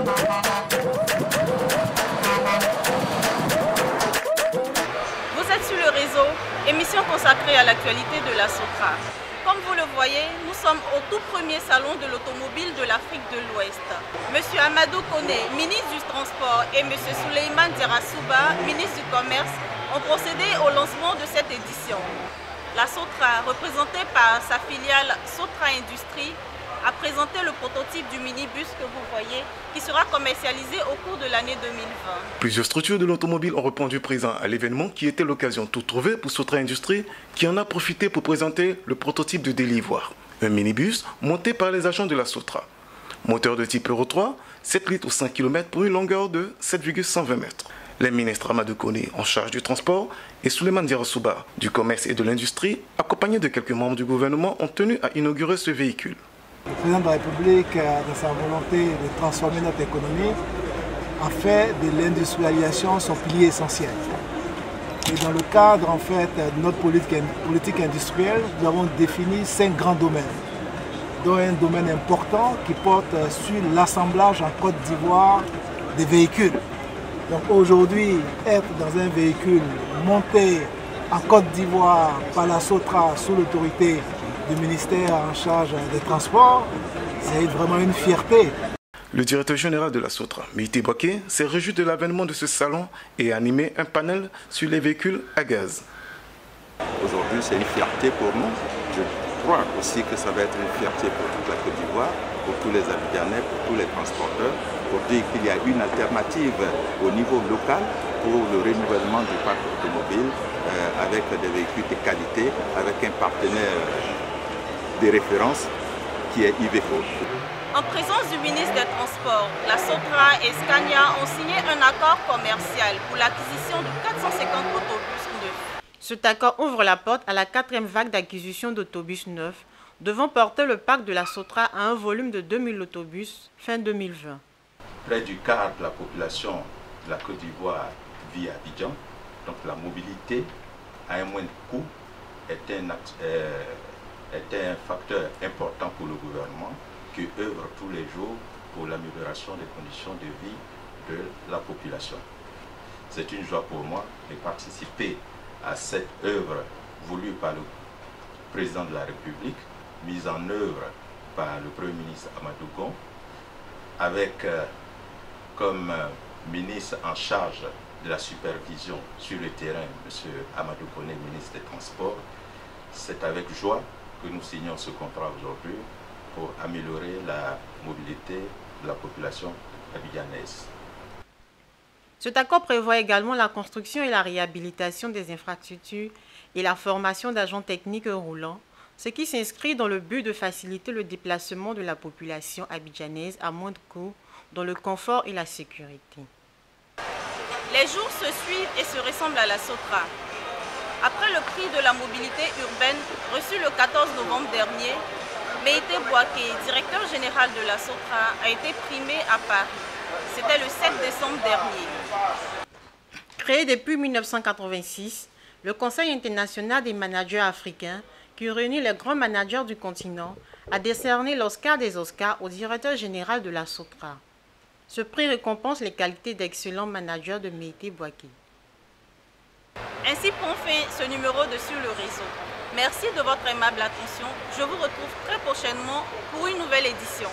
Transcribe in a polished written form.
Vous êtes sur le réseau, émission consacrée à l'actualité de la Sotra. Comme vous le voyez, nous sommes au tout premier salon de l'automobile de l'Afrique de l'Ouest. Monsieur Amadou Koné, ministre du Transport, et Monsieur Souleymane Djerasouba, ministre du Commerce, ont procédé au lancement de cette édition. La Sotra, représentée par sa filiale Sotra Industrie, a présenté le prototype du minibus que vous voyez, qui sera commercialisé au cours de l'année 2020. Plusieurs structures de l'automobile ont répondu présent à l'événement qui était l'occasion toute trouvée pour Sotra Industrie, qui en a profité pour présenter le prototype de Dél'ivoire, un minibus monté par les agents de la Sotra. Moteur de type Euro 3, 7 litres ou 5 km pour une longueur de 7,120 mètres. Les ministres Amadou Koné en charge du transport et Souleymane Djerasouba du commerce et de l'industrie, accompagnés de quelques membres du gouvernement, ont tenu à inaugurer ce véhicule. Le président de la République, dans sa volonté de transformer notre économie, a fait de l'industrialisation son pilier essentiel. Et dans le cadre en fait, de notre politique industrielle, nous avons défini 5 grands domaines, dont un domaine important qui porte sur l'assemblage en Côte d'Ivoire des véhicules. Donc aujourd'hui, être dans un véhicule monté en Côte d'Ivoire par la Sotra sous l'autorité du ministère en charge des Transports, c'est vraiment une fierté. Le directeur général de la Sotra, Meïté Boaké, s'est réjoui de l'avènement de ce salon et a animé un panel sur les véhicules à gaz. Aujourd'hui, c'est une fierté pour nous. Je crois aussi que ça va être une fierté pour toute la Côte d'Ivoire, pour tous les Abidjanais, pour tous les transporteurs, pour dire qu'il y a une alternative au niveau local pour le renouvellement du parc automobile avec des véhicules de qualité, avec un partenaire de référence qui est Iveco. En présence du ministre des Transports, la Sotra et Scania ont signé un accord commercial pour l'acquisition de 450 autobus neufs. Cet accord ouvre la porte à la 4e vague d'acquisition d'autobus neufs, devant porter le parc de la Sotra à un volume de 2000 autobus fin 2020. Près du quart de la population de la Côte d'Ivoire vit à Abidjan, donc la mobilité à un moindre coût est un facteur important pour le gouvernement qui œuvre tous les jours pour l'amélioration des conditions de vie de la population. C'est une joie pour moi de participer à cette œuvre voulue par le président de la République, mise en œuvre par le Premier ministre Amadou Koné, avec comme ministre en charge de la supervision sur le terrain, M. Amadou Koné, ministre des Transports. C'est avec joie que nous signons ce contrat aujourd'hui pour améliorer la mobilité de la population abidjanaise. Cet accord prévoit également la construction et la réhabilitation des infrastructures et la formation d'agents techniques roulants, ce qui s'inscrit dans le but de faciliter le déplacement de la population abidjanaise à moindre coût, dans le confort et la sécurité. Les jours se suivent et se ressemblent à la Sotra. Après le prix de la mobilité urbaine reçu le 14 novembre dernier, Meïté Boaké, directeur général de la Sotra, a été primé à Paris. C'était le 7 décembre dernier. Créé depuis 1986, le Conseil international des managers africains, qui réunit les grands managers du continent, a décerné l'Oscar des Oscars au directeur général de la Sotra. Ce prix récompense les qualités d'excellent manager de Meïté Boaké. Ainsi prend fin ce numéro de Sur le réseau. Merci de votre aimable attention. Je vous retrouve très prochainement pour une nouvelle édition.